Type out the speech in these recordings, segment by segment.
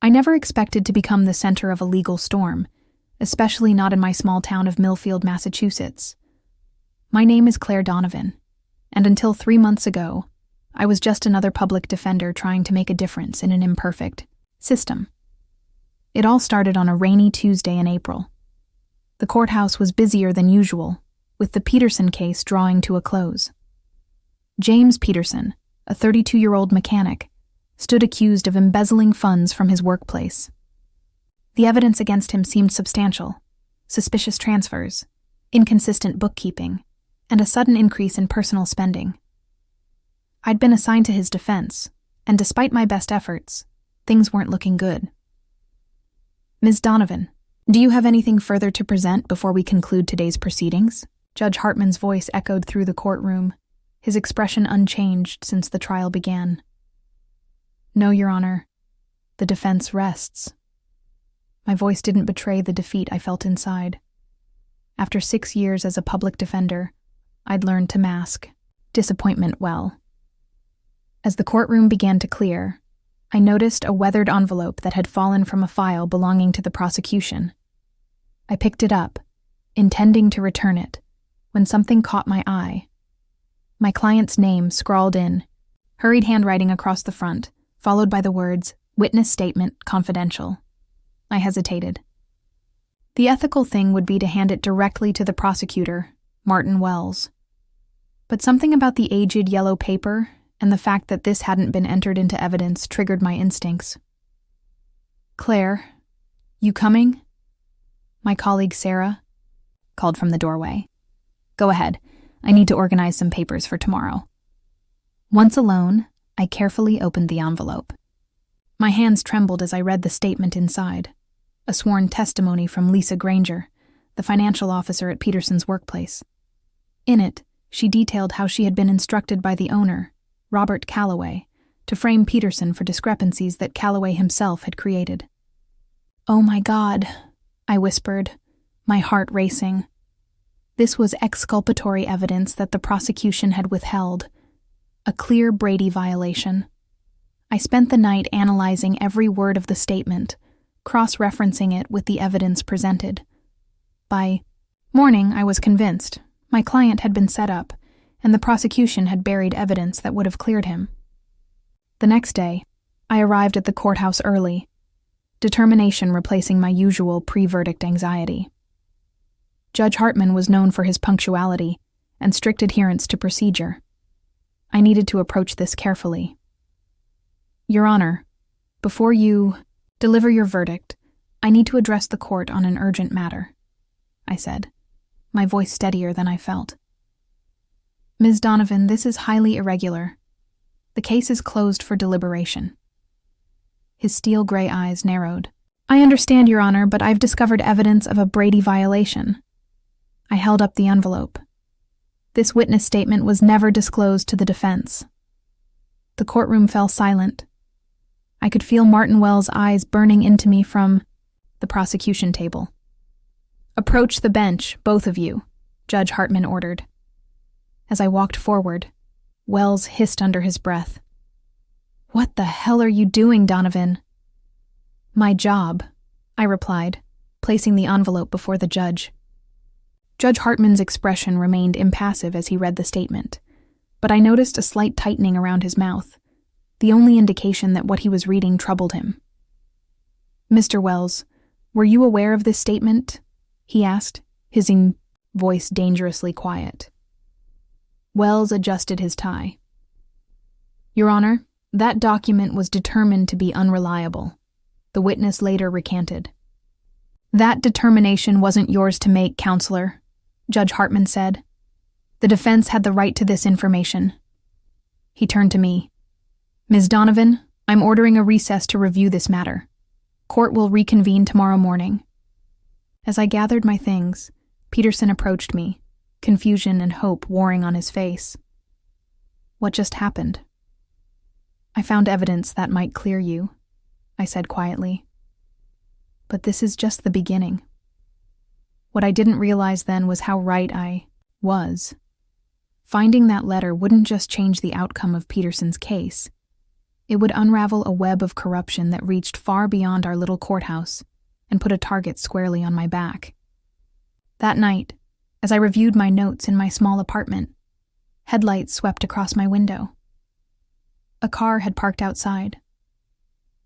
I never expected to become the center of a legal storm, especially not in my small town of Millfield, Massachusetts. My name is Claire Donovan, and until 3 months ago, I was just another public defender trying to make a difference in an imperfect system. It all started on a rainy Tuesday in April. The courthouse was busier than usual, with the Peterson case drawing to a close. James Peterson, a 32-year-old mechanic, stood accused of embezzling funds from his workplace. The evidence against him seemed substantial: suspicious transfers, inconsistent bookkeeping, and a sudden increase in personal spending. I'd been assigned to his defense, and despite my best efforts, things weren't looking good. Ms. Donovan, do you have anything further to present before we conclude today's proceedings? Judge Hartman's voice echoed through the courtroom, his expression unchanged since the trial began. No, Your Honor. The defense rests. My voice didn't betray the defeat I felt inside. After 6 years as a public defender, I'd learned to mask disappointment well. As the courtroom began to clear, I noticed a weathered envelope that had fallen from a file belonging to the prosecution. I picked it up, intending to return it, when something caught my eye. My client's name scrawled in, hurried handwriting across the front, followed by the words, "Witness Statement, Confidential." I hesitated. The ethical thing would be to hand it directly to the prosecutor, Martin Wells. But something about the aged yellow paper and the fact that this hadn't been entered into evidence triggered my instincts. "Claire, you coming?" My colleague Sarah called from the doorway. "Go ahead. I need to organize some papers for tomorrow." Once alone, I carefully opened the envelope. My hands trembled as I read the statement inside, a sworn testimony from Lisa Granger, the financial officer at Peterson's workplace. In it, she detailed how she had been instructed by the owner, Robert Calloway, to frame Peterson for discrepancies that Calloway himself had created. "Oh my God," I whispered, my heart racing. This was exculpatory evidence that the prosecution had withheld, a clear Brady violation. I spent the night analyzing every word of the statement, cross-referencing it with the evidence presented. By morning, I was convinced my client had been set up, and the prosecution had buried evidence that would have cleared him. The next day, I arrived at the courthouse early, determination replacing my usual pre-verdict anxiety. Judge Hartman was known for his punctuality and strict adherence to procedure. I needed to approach this carefully. "Your Honor, before you deliver your verdict, I need to address the court on an urgent matter," I said, my voice steadier than I felt. "Ms. Donovan, this is highly irregular. The case is closed for deliberation." His steel-gray eyes narrowed. "I understand, Your Honor, but I've discovered evidence of a Brady violation." I held up the envelope. This witness statement was never disclosed to the defense. The courtroom fell silent. I could feel Martin Wells' eyes burning into me from the prosecution table. "Approach the bench, both of you," Judge Hartman ordered. As I walked forward, Wells hissed under his breath. "What the hell are you doing, Donovan?" "My job," I replied, placing the envelope before the judge. Judge Hartman's expression remained impassive as he read the statement, but I noticed a slight tightening around his mouth, the only indication that what he was reading troubled him. "Mr. Wells, were you aware of this statement?" he asked, his voice dangerously quiet. Wells adjusted his tie. "Your Honor, that document was determined to be unreliable," the witness later recanted. "That determination wasn't yours to make, Counselor," Judge Hartman said. "The defense had the right to this information." He turned to me. "Ms. Donovan, I'm ordering a recess to review this matter. Court will reconvene tomorrow morning." As I gathered my things, Peterson approached me, confusion and hope warring on his face. "What just happened?" "I found evidence that might clear you," I said quietly. "But this is just the beginning." What I didn't realize then was how right I was. Finding that letter wouldn't just change the outcome of Peterson's case. It would unravel a web of corruption that reached far beyond our little courthouse and put a target squarely on my back. That night, as I reviewed my notes in my small apartment, headlights swept across my window. A car had parked outside.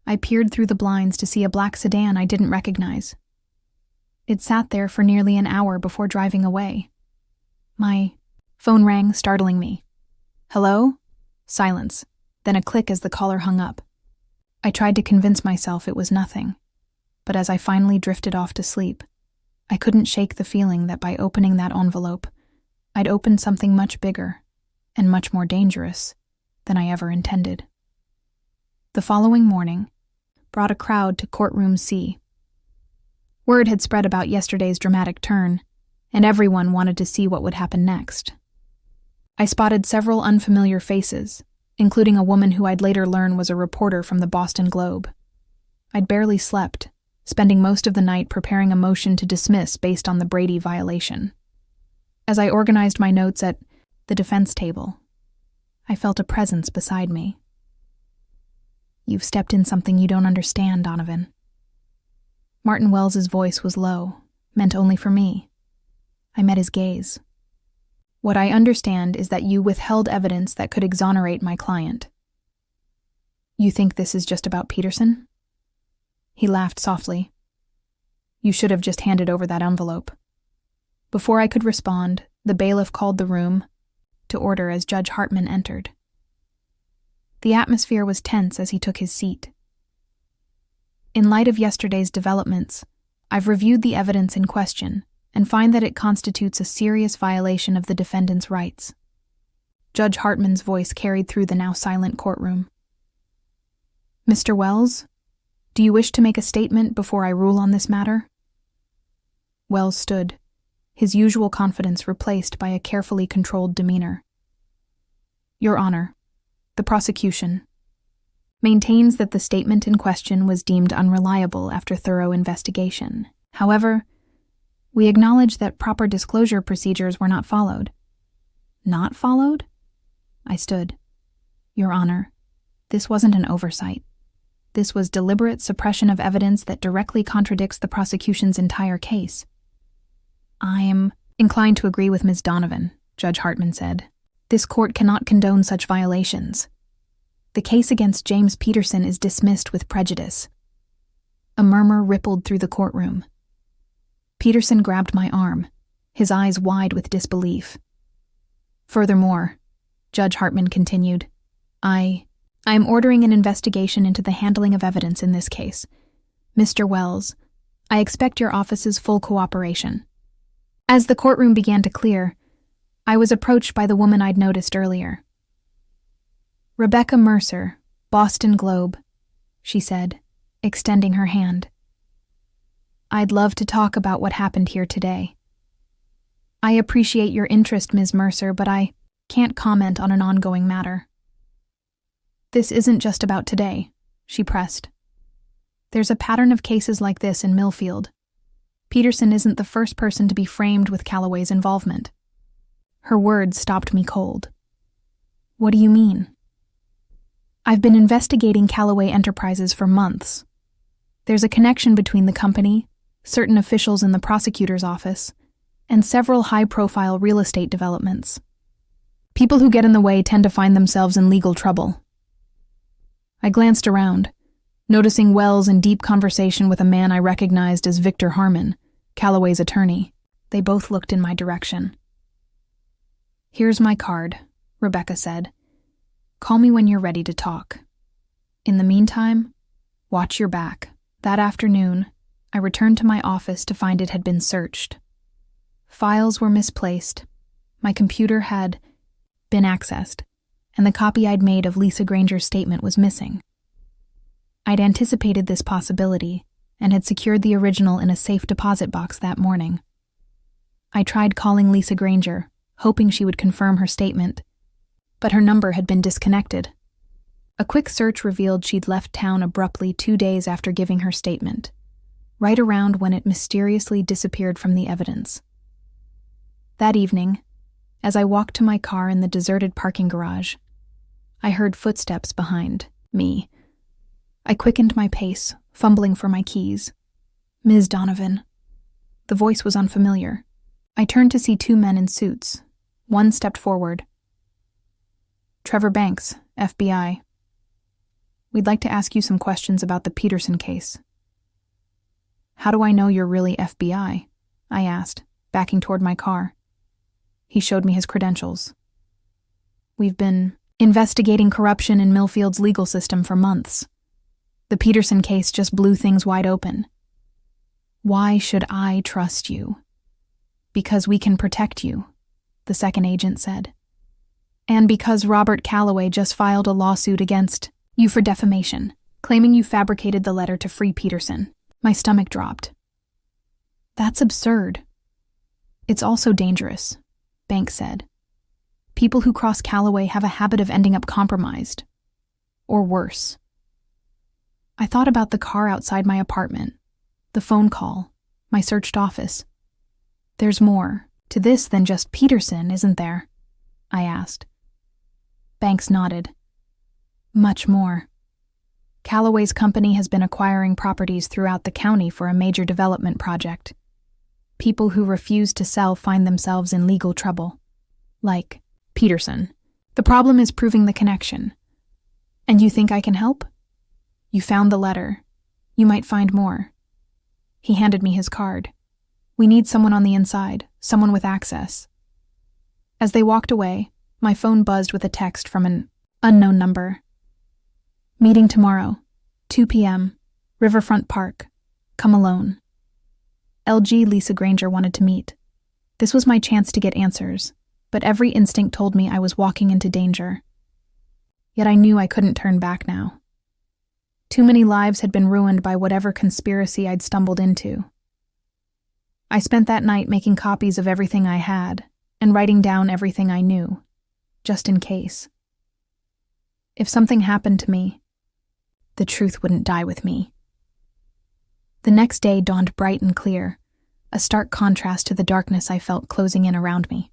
I peered through the blinds to see a black sedan I didn't recognize. It sat there for nearly an hour before driving away. My phone rang, startling me. "Hello?" Silence, then a click as the caller hung up. I tried to convince myself it was nothing, but as I finally drifted off to sleep, I couldn't shake the feeling that by opening that envelope, I'd opened something much bigger and much more dangerous than I ever intended. The following morning brought a crowd to courtroom C. Word had spread about yesterday's dramatic turn, and everyone wanted to see what would happen next. I spotted several unfamiliar faces, including a woman who I'd later learn was a reporter from the Boston Globe. I'd barely slept, spending most of the night preparing a motion to dismiss based on the Brady violation. As I organized my notes at the defense table, I felt a presence beside me. "You've stepped in something you don't understand, Donovan." Martin Wells's voice was low, meant only for me. I met his gaze. "What I understand is that you withheld evidence that could exonerate my client." "You think this is just about Peterson?" He laughed softly. "You should have just handed over that envelope." Before I could respond, the bailiff called the room to order as Judge Hartman entered. The atmosphere was tense as he took his seat. In light of yesterday's developments, I've reviewed the evidence in question and find that it constitutes a serious violation of the defendant's rights. Judge Hartman's voice carried through the now silent courtroom. "Mr. Wells, do you wish to make a statement before I rule on this matter?" Wells stood, his usual confidence replaced by a carefully controlled demeanor. "Your Honor, the prosecution maintains that the statement in question was deemed unreliable after thorough investigation. However, we acknowledge that proper disclosure procedures were not followed." "Not followed?" I stood. "Your Honor, this wasn't an oversight. This was deliberate suppression of evidence that directly contradicts the prosecution's entire case." "I am inclined to agree with Ms. Donovan," Judge Hartman said. "This court cannot condone such violations. The case against James Peterson is dismissed with prejudice." A murmur rippled through the courtroom. Peterson grabbed my arm, his eyes wide with disbelief. "Furthermore," Judge Hartman continued, I am ordering an investigation into the handling of evidence in this case. Mr. Wells, I expect your office's full cooperation." As the courtroom began to clear, I was approached by the woman I'd noticed earlier. "Rebecca Mercer, Boston Globe," she said, extending her hand. "I'd love to talk about what happened here today." "I appreciate your interest, Ms. Mercer, but I can't comment on an ongoing matter." "This isn't just about today," she pressed. "There's a pattern of cases like this in Millfield. Peterson isn't the first person to be framed with Calloway's involvement." Her words stopped me cold. "What do you mean?" "I've been investigating Calloway Enterprises for months. There's a connection between the company, certain officials in the prosecutor's office, and several high-profile real estate developments. People who get in the way tend to find themselves in legal trouble." I glanced around, noticing Wells in deep conversation with a man I recognized as Victor Harmon, Calloway's attorney. They both looked in my direction. "Here's my card," Rebecca said. "Call me when you're ready to talk. In the meantime, watch your back." That afternoon, I returned to my office to find it had been searched. Files were misplaced, my computer had been accessed, and the copy I'd made of Lisa Granger's statement was missing. I'd anticipated this possibility and had secured the original in a safe deposit box that morning. I tried calling Lisa Granger, hoping she would confirm her statement, but her number had been disconnected. A quick search revealed she'd left town abruptly 2 days after giving her statement, right around when it mysteriously disappeared from the evidence. That evening, as I walked to my car in the deserted parking garage, I heard footsteps behind Me. I quickened my pace, fumbling for my keys. Ms. Donovan. The voice was unfamiliar. I turned to see two men in suits. One stepped forward. Trevor Banks, FBI. We'd like to ask you some questions about the Peterson case. How do I know you're really FBI? I asked, backing toward my car. He showed me his credentials. We've been investigating corruption in Millfield's legal system for months. The Peterson case just blew things wide open. Why should I trust you? Because we can protect you, the second agent said. And because Robert Calloway just filed a lawsuit against you for defamation, claiming you fabricated the letter to free Peterson. My stomach dropped. That's absurd. It's also dangerous, Banks said. People who cross Calloway have a habit of ending up compromised. Or worse. I thought about the car outside my apartment, the phone call, my searched office. There's more to this than just Peterson, isn't there? I asked. Banks nodded. Much more. Calloway's company has been acquiring properties throughout the county for a major development project. People who refuse to sell find themselves in legal trouble. Like Peterson. The problem is proving the connection. And you think I can help? You found the letter. You might find more. He handed me his card. We need someone on the inside, someone with access. As they walked away, my phone buzzed with a text from an unknown number. Meeting tomorrow, 2 p.m., Riverfront Park. Come alone. LG Lisa Granger wanted to meet. This was my chance to get answers, but every instinct told me I was walking into danger. Yet I knew I couldn't turn back now. Too many lives had been ruined by whatever conspiracy I'd stumbled into. I spent that night making copies of everything I had and writing down everything I knew, just in case. If something happened to me, the truth wouldn't die with me. The next day dawned bright and clear, a stark contrast to the darkness I felt closing in around me.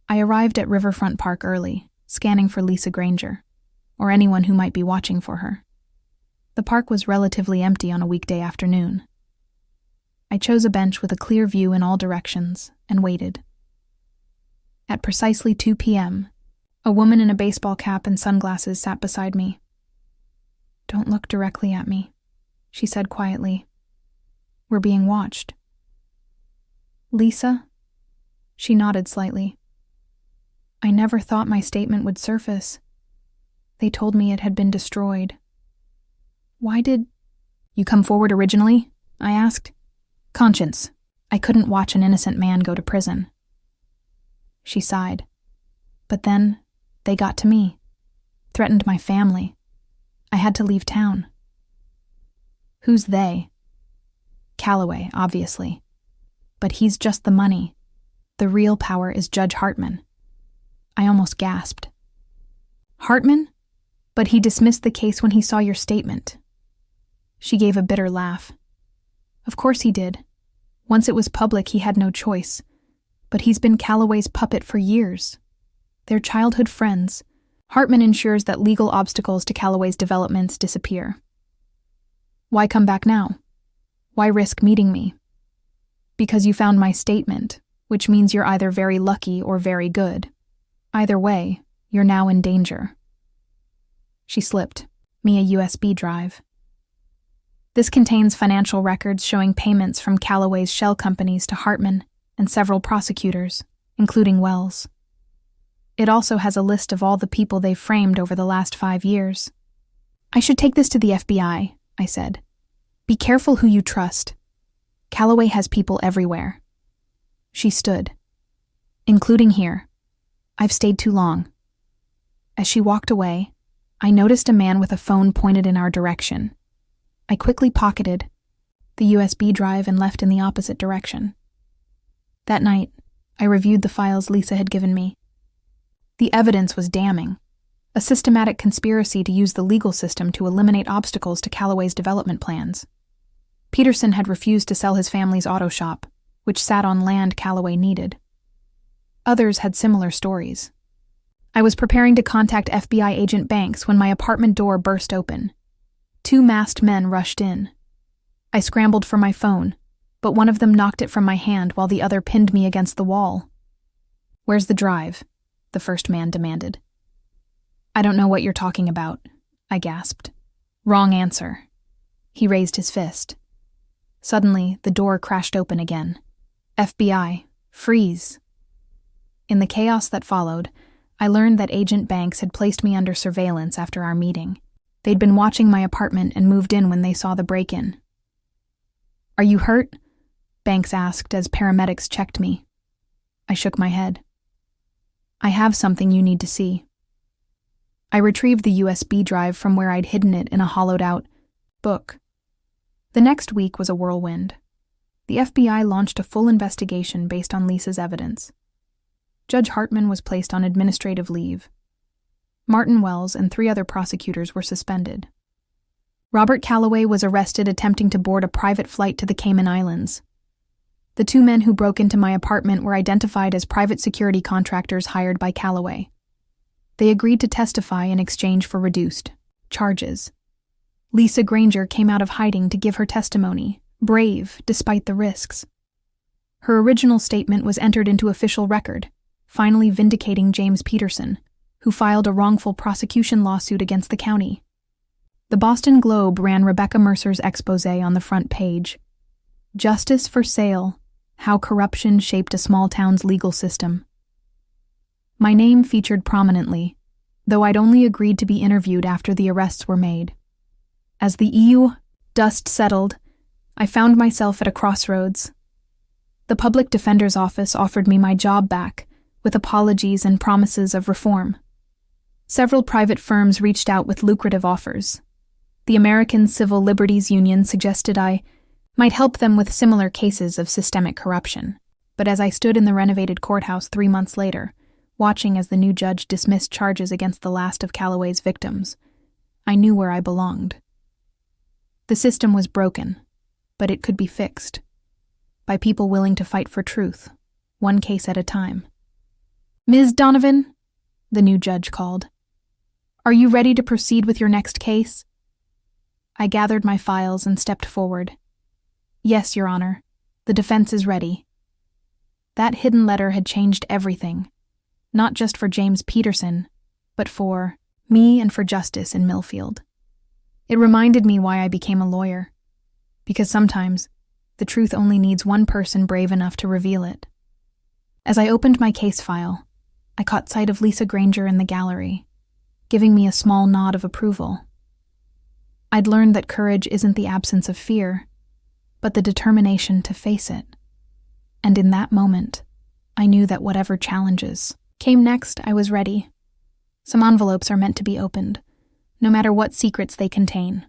I arrived at Riverfront Park early, scanning for Lisa Granger, or anyone who might be watching for her. The park was relatively empty on a weekday afternoon. I chose a bench with a clear view in all directions and waited. At precisely 2 p.m., a woman in a baseball cap and sunglasses sat beside me. Don't look directly at me, she said quietly. We're being watched. Lisa? She nodded slightly. I never thought my statement would surface. They told me it had been destroyed. Why did you come forward originally? I asked. Conscience. I couldn't watch an innocent man go to prison. She sighed. But then, they got to me. Threatened my family. I had to leave town. Who's they? Calloway, obviously. But he's just the money. The real power is Judge Hartman. I almost gasped. Hartman? But he dismissed the case when he saw your statement. She gave a bitter laugh. Of course he did. Once it was public, he had no choice. But he's been Calloway's puppet for years. They're childhood friends. Hartman ensures that legal obstacles to Calloway's developments disappear. Why come back now? Why risk meeting me? Because you found my statement, which means you're either very lucky or very good. Either way, you're now in danger. She slipped me a USB drive. This contains financial records showing payments from Calloway's shell companies to Hartman and several prosecutors, including Wells. It also has a list of all the people they've framed over the last 5 years. I should take this to the FBI, I said. Be careful who you trust. Calloway has people everywhere. She stood. Including here. I've stayed too long. As she walked away, I noticed a man with a phone pointed in our direction. I quickly pocketed the USB drive and left in the opposite direction. That night, I reviewed the files Lisa had given me. The evidence was damning. A systematic conspiracy to use the legal system to eliminate obstacles to Calloway's development plans. Peterson had refused to sell his family's auto shop, which sat on land Calloway needed. Others had similar stories. I was preparing to contact FBI agent Banks when my apartment door burst open. 2 masked men rushed in. I scrambled for my phone, but one of them knocked it from my hand while the other pinned me against the wall. "Where's the drive?" the first man demanded. "I don't know what you're talking about," I gasped. "Wrong answer." He raised his fist. Suddenly, the door crashed open again. "FBI, freeze." In the chaos that followed, I learned that Agent Banks had placed me under surveillance after our meeting. They'd been watching my apartment and moved in when they saw the break-in. "Are you hurt?" Banks asked as paramedics checked me. I shook my head. "I have something you need to see." I retrieved the USB drive from where I'd hidden it in a hollowed-out book. The next week was a whirlwind. The FBI launched a full investigation based on Lisa's evidence. Judge Hartman was placed on administrative leave. Martin Wells and 3 other prosecutors were suspended. Robert Calloway was arrested attempting to board a private flight to the Cayman Islands. The 2 men who broke into my apartment were identified as private security contractors hired by Calloway. They agreed to testify in exchange for reduced charges. Lisa Granger came out of hiding to give her testimony, brave despite the risks. Her original statement was entered into official record, finally vindicating James Peterson, who filed a wrongful prosecution lawsuit against the county. The Boston Globe ran Rebecca Mercer's exposé on the front page. "Justice for Sale: How Corruption Shaped a Small Town's Legal System." My name featured prominently, though I'd only agreed to be interviewed after the arrests were made. As the EU dust settled, I found myself at a crossroads. The public defender's office offered me my job back, with apologies and promises of reform. Several private firms reached out with lucrative offers. The American Civil Liberties Union suggested I might help them with similar cases of systemic corruption. But as I stood in the renovated courthouse 3 months later, watching as the new judge dismissed charges against the last of Calloway's victims, I knew where I belonged. The system was broken, but it could be fixed. By people willing to fight for truth, one case at a time. "Ms. Donovan," the new judge called, "are you ready to proceed with your next case?" I gathered my files and stepped forward. "Yes, Your Honor. The defense is ready." That hidden letter had changed everything, not just for James Peterson, but for me and for justice in Millfield. It reminded me why I became a lawyer, because sometimes the truth only needs one person brave enough to reveal it. As I opened my case file, I caught sight of Lisa Granger in the gallery, giving me a small nod of approval. I'd learned that courage isn't the absence of fear, but the determination to face it. And in that moment, I knew that whatever challenges came next, I was ready. Some envelopes are meant to be opened, no matter what secrets they contain.